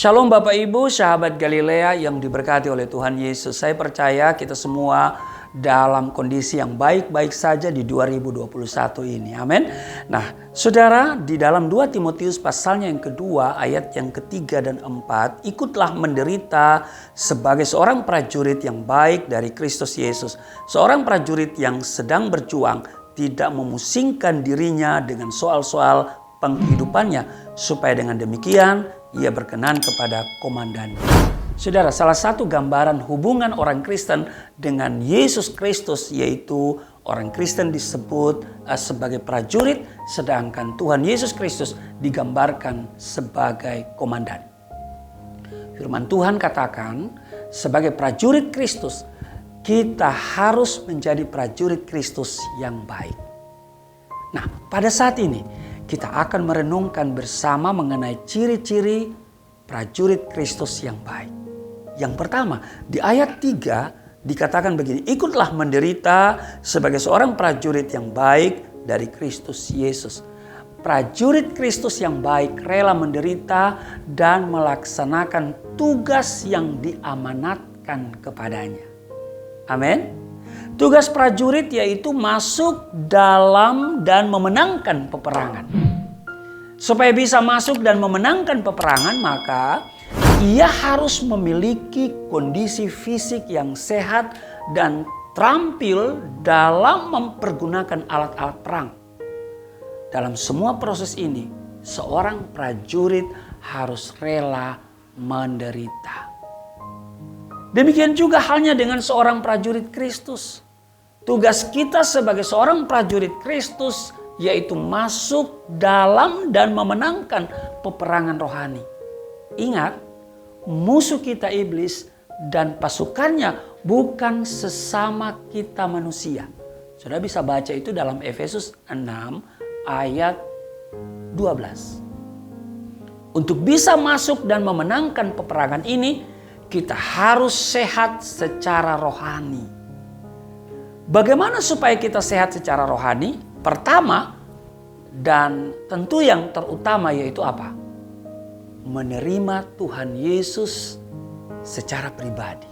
Shalom Bapak Ibu, sahabat Galilea yang diberkati oleh Tuhan Yesus. Saya percaya kita semua dalam kondisi yang baik-baik saja di 2021 ini. Amin. Nah, saudara, di dalam 2 Timotius pasalnya yang kedua, ayat yang ketiga dan 4, ikutlah menderita sebagai seorang prajurit yang baik dari Kristus Yesus. Seorang prajurit yang sedang berjuang, tidak memusingkan dirinya dengan soal-soal penghidupannya, supaya dengan demikian ia berkenan kepada komandan. Saudara, salah satu gambaran hubungan orang Kristen dengan Yesus Kristus yaitu orang Kristen disebut sebagai prajurit, sedangkan Tuhan Yesus Kristus digambarkan sebagai komandan. Firman Tuhan katakan, sebagai prajurit Kristus, kita harus menjadi prajurit Kristus yang baik. Nah, pada saat ini kita akan merenungkan bersama mengenai ciri-ciri prajurit Kristus yang baik. Yang pertama, di ayat 3 dikatakan begini, ikutlah menderita sebagai seorang prajurit yang baik dari Kristus Yesus. Prajurit Kristus yang baik rela menderita dan melaksanakan tugas yang diamanatkan kepadanya. Amin. Tugas prajurit yaitu masuk dalam dan memenangkan peperangan. Supaya bisa masuk dan memenangkan peperangan, maka ia harus memiliki kondisi fisik yang sehat dan terampil dalam mempergunakan alat-alat perang. Dalam semua proses ini, seorang prajurit harus rela menderita. Demikian juga halnya dengan seorang prajurit Kristus. Tugas kita sebagai seorang prajurit Kristus yaitu masuk dalam dan memenangkan peperangan rohani. Ingat, musuh kita iblis dan pasukannya bukan sesama kita manusia. Sudah bisa baca itu dalam Efesus 6 ayat 12. Untuk bisa masuk dan memenangkan peperangan ini, kita harus sehat secara rohani. Bagaimana supaya kita sehat secara rohani? Pertama, dan tentu yang terutama yaitu apa? Menerima Tuhan Yesus secara pribadi.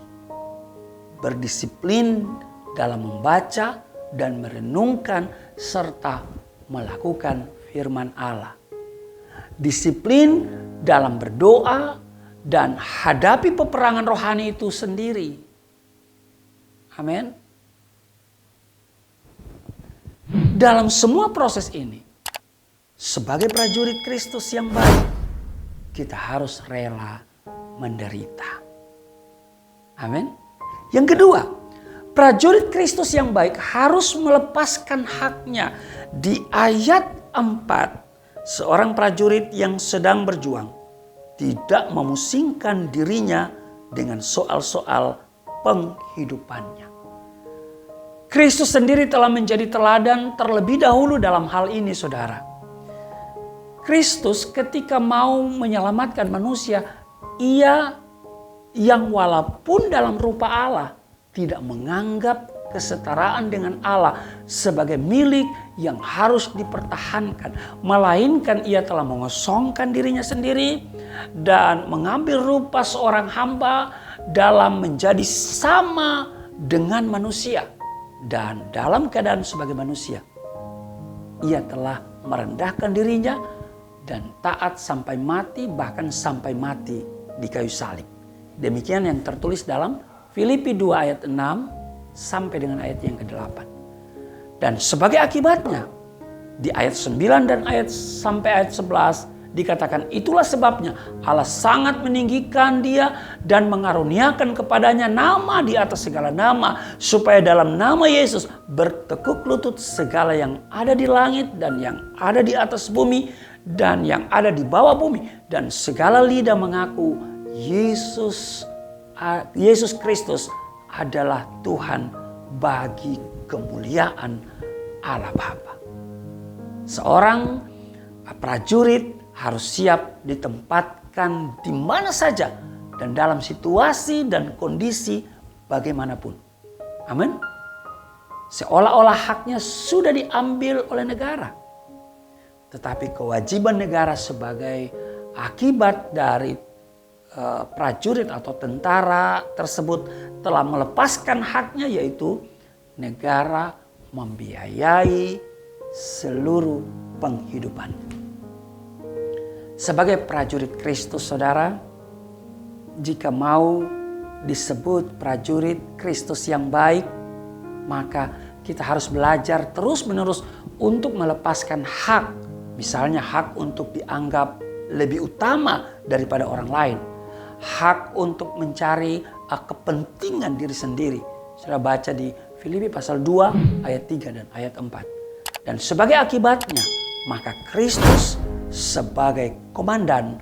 Berdisiplin dalam membaca dan merenungkan serta melakukan firman Allah. Disiplin dalam berdoa dan hadapi peperangan rohani itu sendiri. Amin. Dalam semua proses ini, sebagai prajurit Kristus yang baik, kita harus rela menderita. Amin. Yang kedua, prajurit Kristus yang baik harus melepaskan haknya. Di ayat 4, seorang prajurit yang sedang berjuang tidak memusingkan dirinya dengan soal-soal penghidupannya. Kristus sendiri telah menjadi teladan terlebih dahulu dalam hal ini, saudara. Kristus ketika mau menyelamatkan manusia, ia yang walaupun dalam rupa Allah tidak menganggap kesetaraan dengan Allah sebagai milik yang harus dipertahankan. Melainkan ia telah mengosongkan dirinya sendiri dan mengambil rupa seorang hamba dalam menjadi sama dengan manusia. Dan dalam keadaan sebagai manusia, ia telah merendahkan dirinya dan taat sampai mati, bahkan sampai mati di kayu salib. Demikian yang tertulis dalam Filipi 2 ayat 6 sampai dengan ayat yang ke-8. Dan sebagai akibatnya, di ayat 9 dan ayat sampai ayat 11 dikatakan, itulah sebabnya Allah sangat meninggikan dia dan mengaruniakan kepadanya nama di atas segala nama, supaya dalam nama Yesus bertekuk lutut segala yang ada di langit dan yang ada di atas bumi dan yang ada di bawah bumi, dan segala lidah mengaku Yesus Kristus adalah Tuhan bagi kemuliaan Allah Bapa. Seorang prajurit harus siap ditempatkan di mana saja dan dalam situasi dan kondisi bagaimanapun. Amin. Seolah-olah haknya sudah diambil oleh negara. Tetapi kewajiban negara sebagai akibat dari prajurit atau tentara tersebut telah melepaskan haknya, yaitu negara membiayai seluruh penghidupan. Sebagai prajurit Kristus, saudara, jika mau disebut prajurit Kristus yang baik, maka kita harus belajar terus-menerus untuk melepaskan hak. Misalnya hak untuk dianggap lebih utama daripada orang lain. Hak untuk mencari kepentingan diri sendiri. Sudah baca di Filipi pasal 2 ayat 3 dan ayat 4. Dan sebagai akibatnya, maka Kristus sebagai komandan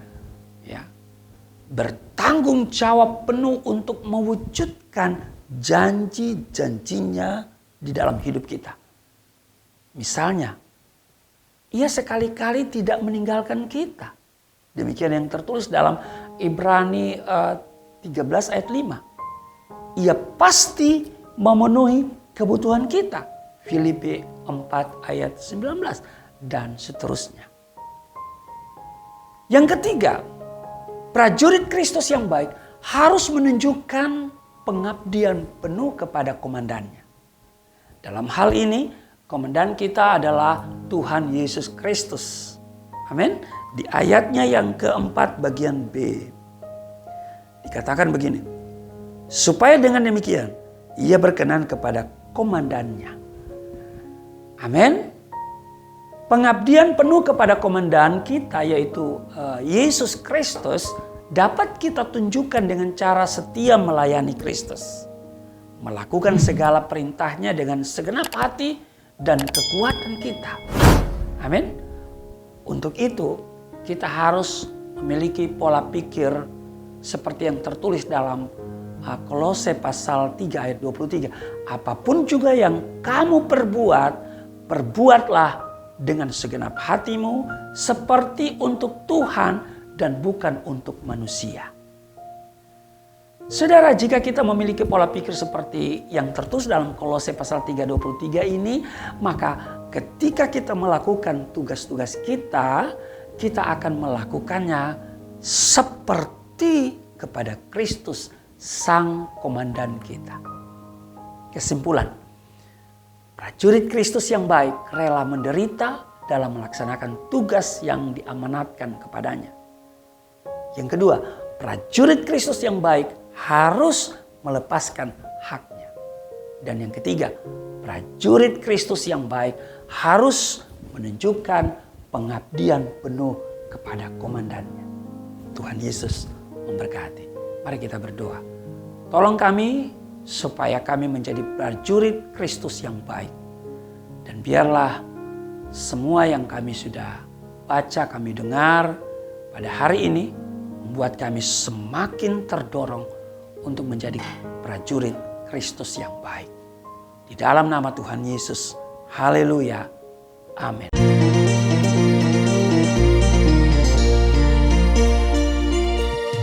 bertanggung jawab penuh untuk mewujudkan janji-janjinya di dalam hidup kita. Misalnya, ia sekali-kali tidak meninggalkan kita. Demikian yang tertulis dalam Ibrani 13 ayat 5. Ia pasti memenuhi kebutuhan kita. Filipi 4 ayat 19 dan seterusnya. Yang ketiga, prajurit Kristus yang baik harus menunjukkan pengabdian penuh kepada komandannya. Dalam hal ini, komandan kita adalah Tuhan Yesus Kristus. Amin. Di ayatnya yang keempat bagian B, dikatakan begini. Supaya dengan demikian, ia berkenan kepada komandannya. Amin. Pengabdian penuh kepada komandan kita, yaitu Yesus Kristus, dapat kita tunjukkan dengan cara setia melayani Kristus. Melakukan segala perintahnya dengan segenap hati dan kekuatan kita. Amin. Untuk itu, kita harus memiliki pola pikir seperti yang tertulis dalam Kolose pasal 3 ayat 23. Apapun juga yang kamu perbuat, perbuatlah dengan segenap hatimu seperti untuk Tuhan dan bukan untuk manusia. Saudara, jika kita memiliki pola pikir seperti yang tertulis dalam Kolose pasal 3:23 ini, maka ketika kita melakukan tugas-tugas kita, kita akan melakukannya seperti kepada Kristus, Sang Komandan kita. Kesimpulan, prajurit Kristus yang baik rela menderita dalam melaksanakan tugas yang diamanatkan kepadanya. Yang kedua, prajurit Kristus yang baik harus melepaskan haknya. Dan yang ketiga, prajurit Kristus yang baik harus menunjukkan pengabdian penuh kepada komandannya. Tuhan Yesus memberkati. Mari kita berdoa. Tolong kami supaya kami menjadi prajurit Kristus yang baik. Dan biarlah semua yang kami sudah baca, kami dengar pada hari ini membuat kami semakin terdorong untuk menjadi prajurit Kristus yang baik. Di dalam nama Tuhan Yesus. Haleluya. Amin.